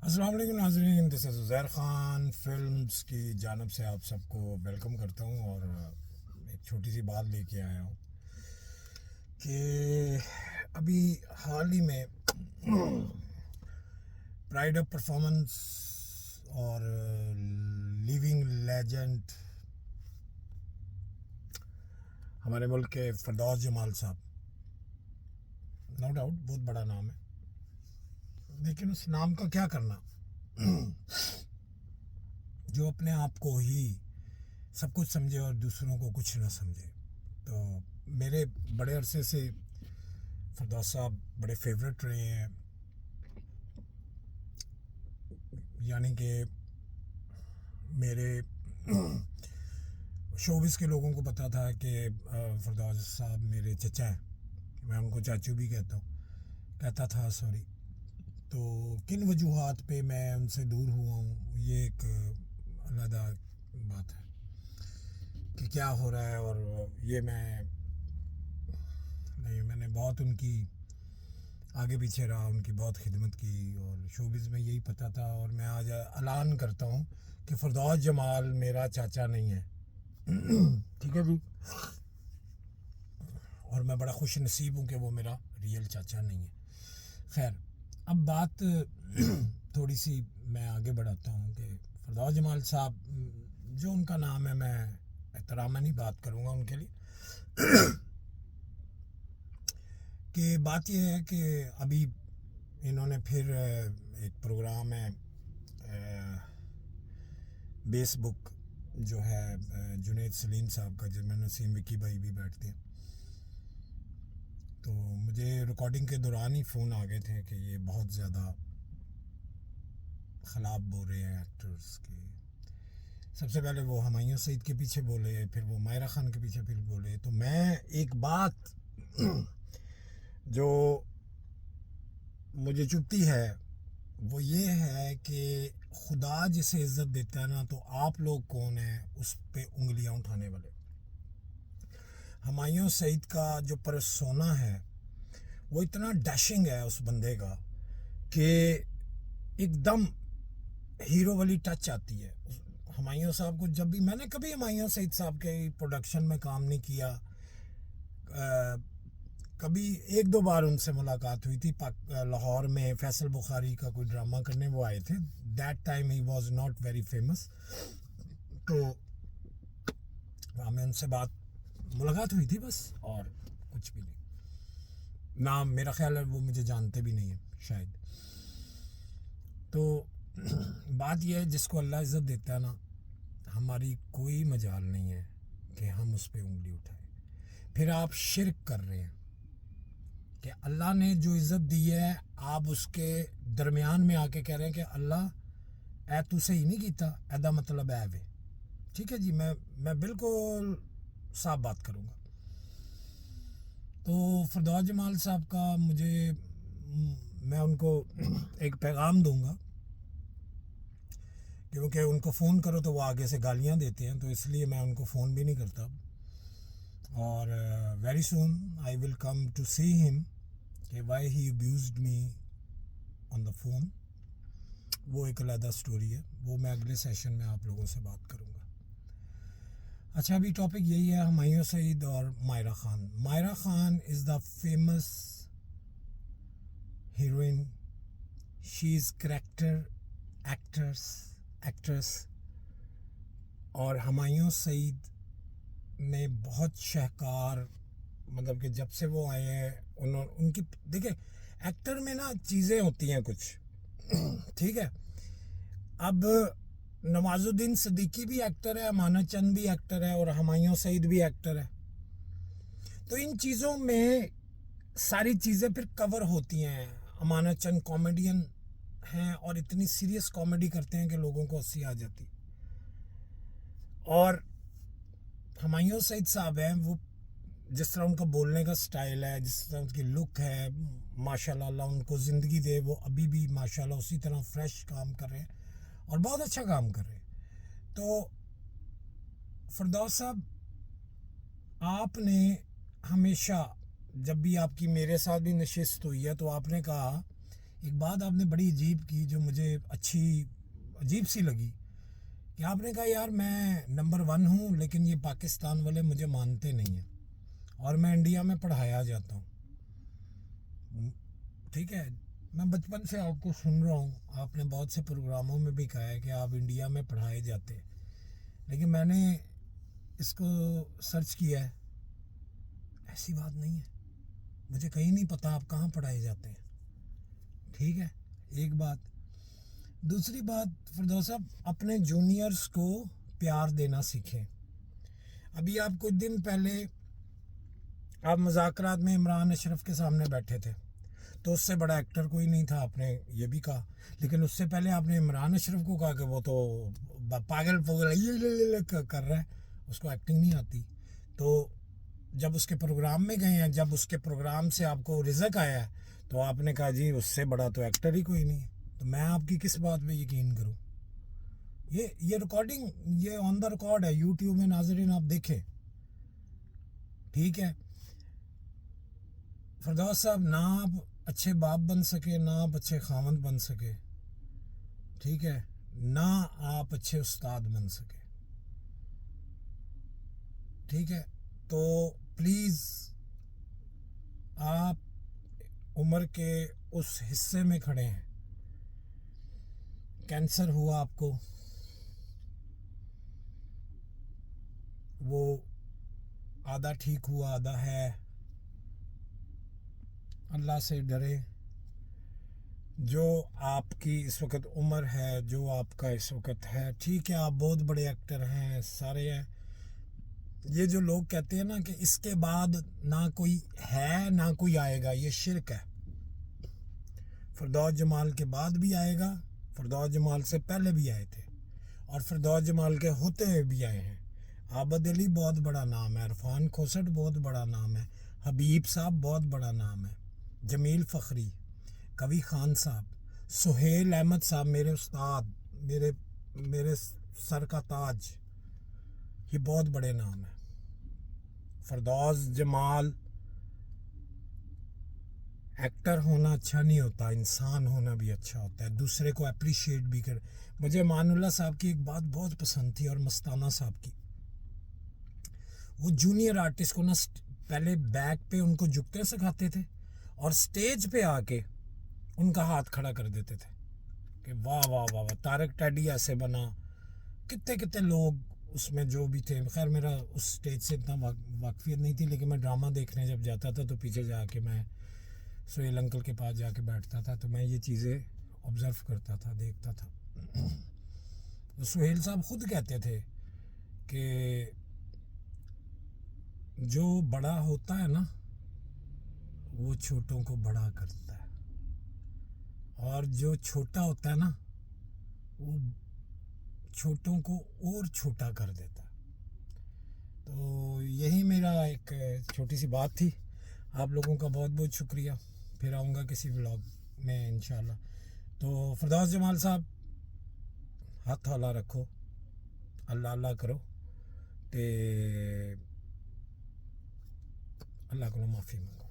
अस्सलाम वालेकुम नाज़रीन, this is Uzair Khan films की जानब से आप सबको वेलकम करता हूँ। और एक छोटी सी बात लेके आया हूँ कि अभी हाल ही में प्राइड ऑफ परफॉर्मेंस और लिविंग लेजेंड हमारे मुल्क के फरदौस जमाल साहब, नो डाउट बहुत बड़ा नाम है, लेकिन उस नाम का क्या करना जो अपने आप को ही सब कुछ समझे और दूसरों को कुछ ना समझे। तो मेरे बड़े अरसे से फरदौस साहब बड़े फेवरेट रहे हैं, यानी कि मेरे शोबिस के लोगों को पता था कि फरदौस साहब मेरे चचा हैं। मैं उनको चाचू भी कहता था, सॉरी। तो किन वजूहात पे मैं उनसे दूर हुआ हूँ, ये एक अलग बात है कि क्या हो रहा है। और ये मैंने बहुत उनकी आगे पीछे रहा, उनकी बहुत खिदमत की और शोबिज़ में यही पता था। और मैं आज ऐलान करता हूँ कि फरदौस जमाल मेरा चाचा नहीं है। ठीक है जी। और मैं बड़ा खुश नसीब हूँ कि वो मेरा रियल चाचा नहीं है। खैर, अब बात थोड़ी सी मैं आगे बढ़ाता हूँ कि फरदौस जमाल साहब, जो उनका नाम है, मैं एहतरामन ही बात करूँगा उनके लिए। कि बात यह है कि अभी इन्होंने फिर एक प्रोग्राम है बेसबुक, जो है जुनेद सलीम साहब का, जिसमें नसीम विकी भाई भी बैठते हैं। तो मुझे रिकॉर्डिंग के दौरान ही फ़ोन आ गए थे कि ये बहुत ज़्यादा ख़िलाफ़ बोल रहे हैं एक्टर्स के। सबसे पहले वो हुमायूं सईद के पीछे बोले, फिर वो मायरा खान के पीछे फिर बोले। तो मैं एक बात जो मुझे चुभती है वो ये है कि खुदा जिसे इज़्ज़त देता है ना, तो आप लोग कौन हैं उस पे उंगलियां उठाने वाले। हुमायूं सईद का जो परसोना है वो इतना डैशिंग है उस बंदे का कि एकदम हीरो वाली टच आती है। हुमायूं साहब को जब भी मैंने कभी हुमायूं सईद साहब के प्रोडक्शन में काम नहीं किया, कभी एक दो बार उनसे मुलाकात हुई थी लाहौर में फैसल बुखारी का कोई ड्रामा करने वो आए थे। That time he was not very famous. तो हमें उनसे मुलाकात हुई थी बस, और कुछ भी नहीं। नाम मेरा ख्याल है वो मुझे जानते भी नहीं है शायद। तो बात यह है, जिसको अल्लाह इज़्ज़त देता है ना, हमारी कोई मजाल नहीं है कि हम उस पर उंगली उठाएं। फिर आप शिरक कर रहे हैं कि अल्लाह ने जो इज़्ज़त दी है, आप उसके दरमियान में आके कह रहे हैं कि अल्लाह ऐ तू सही नहीं कीता, ऐदा मतलब है वे। ठीक है जी, मैं बिल्कुल साफ बात करूँगा। तो फरदौस जमाल साहब का मैं उनको एक पैगाम दूंगा, क्योंकि उनको फ़ोन करो तो वो आगे से गालियाँ देते हैं, तो इसलिए मैं उनको फ़ोन भी नहीं करता। और very soon I will come to see him कि why he abused me on the phone. वो एक अलग स्टोरी है, वो मैं अगले सेशन में आप लोगों से बात करूँगा। अच्छा, अभी टॉपिक यही है, हुमायूं सईद और Maira Khan. Maira Khan is the famous heroine, she is character actress. और हुमायूं सईद ने बहुत शाहकार, मतलब कि जब से वो आए हैं उनकी, देखिए एक्टर में ना चीज़ें होती हैं कुछ। ठीक है, अब नवाजुद्दीन सिद्दीकी भी एक्टर है, अमानत चंद भी एक्टर है और हुमायूं सईद भी एक्टर है। तो इन चीज़ों में सारी चीज़ें फिर कवर होती हैं। अमानत चंद कॉमेडियन हैं और इतनी सीरियस कॉमेडी करते हैं कि लोगों को हंसी आ जाती। और हुमायूं सईद साहब हैं, वो जिस तरह उनका बोलने का स्टाइल है, जिस तरह उनकी लुक है, माशाल्लाह, अल्लाह उनको ज़िंदगी दे, वो अभी भी माशाल्लाह उसी तरह फ्रेश काम कर रहे हैं और बहुत अच्छा काम कर रहे हैं। तो फरदौस साहब, आपने हमेशा, जब भी आपकी मेरे साथ भी नशिस्त हुई है, तो आपने कहा एक बात आपने बड़ी अजीब की जो मुझे अजीब सी लगी कि आपने कहा यार मैं नंबर 1 हूँ लेकिन ये पाकिस्तान वाले मुझे मानते नहीं हैं और मैं इंडिया में पढ़ाया जाता हूँ। ठीक है, मैं बचपन से आपको सुन रहा हूँ, आपने बहुत से प्रोग्रामों में भी कहा है कि आप इंडिया में पढ़ाए जाते हैं, लेकिन मैंने इसको सर्च किया है, ऐसी बात नहीं है। मुझे कहीं नहीं पता आप कहाँ पढ़ाए जाते हैं। ठीक है, एक बात। दूसरी बात, फिरदौस साहब अपने जूनियर्स को प्यार देना सीखें। अभी आप कुछ दिन पहले आप मुज़ाकरात में इमरान अशरफ के सामने बैठे थे, तो उससे बड़ा एक्टर कोई नहीं था, आपने ये भी कहा। लेकिन उससे पहले आपने इमरान अशरफ को कहा कि वो तो पागल पोगल ये कर रहा है, उसको एक्टिंग नहीं आती। तो जब उसके प्रोग्राम में गए हैं, जब उसके प्रोग्राम से आपको रिजक आया है, तो आपने कहा जी उससे बड़ा तो एक्टर ही कोई नहीं है। तो मैं आपकी किस बात पे यकीन करूं? ये रिकॉर्डिंग, ये ऑन द रिकॉर्ड है यूट्यूब में, नाजरीन आप देखें। ठीक है फिरदौस साहब, ना आप अच्छे बाप बन सके, ना आप अच्छे खामद बन सके, ठीक है, ना आप अच्छे उस्ताद बन सके। ठीक है, तो प्लीज़ आप उम्र के उस हिस्से में खड़े हैं, कैंसर हुआ आपको, वो आधा ठीक हुआ आधा है। अल्लाह से डरे। जो आपकी इस वक्त उम्र है, जो आपका इस वक्त है, ठीक है, आप बहुत बड़े एक्टर हैं, सारे हैं। ये जो लोग कहते हैं ना कि इसके बाद ना कोई है ना कोई आएगा, ये शिरक है। फिरदौस जमाल के बाद भी आएगा, फिरदौस जमाल से पहले भी आए थे, और फिरदौस जमाल के होते हुए भी आए हैं। आबद अली बहुत बड़ा नाम है, इरफान खोसट बहुत बड़ा नाम है, हबीब साहब बहुत बड़ा नाम है, जमील फ़खरी, कवि खान साहब, सुहेल अहमद साहब मेरे उस्ताद, मेरे मेरे सर का ताज, ये बहुत बड़े नाम हैं। फिरदौस जमाल, एक्टर होना अच्छा नहीं होता, इंसान होना भी अच्छा होता है, दूसरे को अप्रिशिएट भी कर। मुझे मानुल्लाह साहब की एक बात बहुत पसंद थी, और मस्ताना साहब की। वो जूनियर आर्टिस्ट को ना पहले बैक पे उनको झुकते सिखाते थे, और स्टेज पे आके उनका हाथ खड़ा कर देते थे कि वाह वाह वाह वाह, तारक टैडी ऐसे बना। कितने कितने लोग उसमें जो भी थे, खैर मेरा उस स्टेज से इतना वाकफियत नहीं थी, लेकिन मैं ड्रामा देखने जब जाता था तो पीछे जाके मैं सुहेल अंकल के पास जाके बैठता था, तो मैं ये चीज़ें ऑब्ज़र्व करता था, देखता था। तो सुहेल साहब खुद कहते थे कि जो बड़ा होता है ना वो छोटों को बड़ा करता है, और जो छोटा होता है ना वो छोटों को और छोटा कर देता है। तो यही मेरा एक छोटी सी बात थी। आप लोगों का बहुत बहुत शुक्रिया। फिर आऊँगा किसी व्लॉग में इंशाल्लाह। तो फिरदौस जमाल साहब, हाथ हौला रखो, अल्लाह अल्लाह करो, ते अल्लाह को माफ़ी मांगो।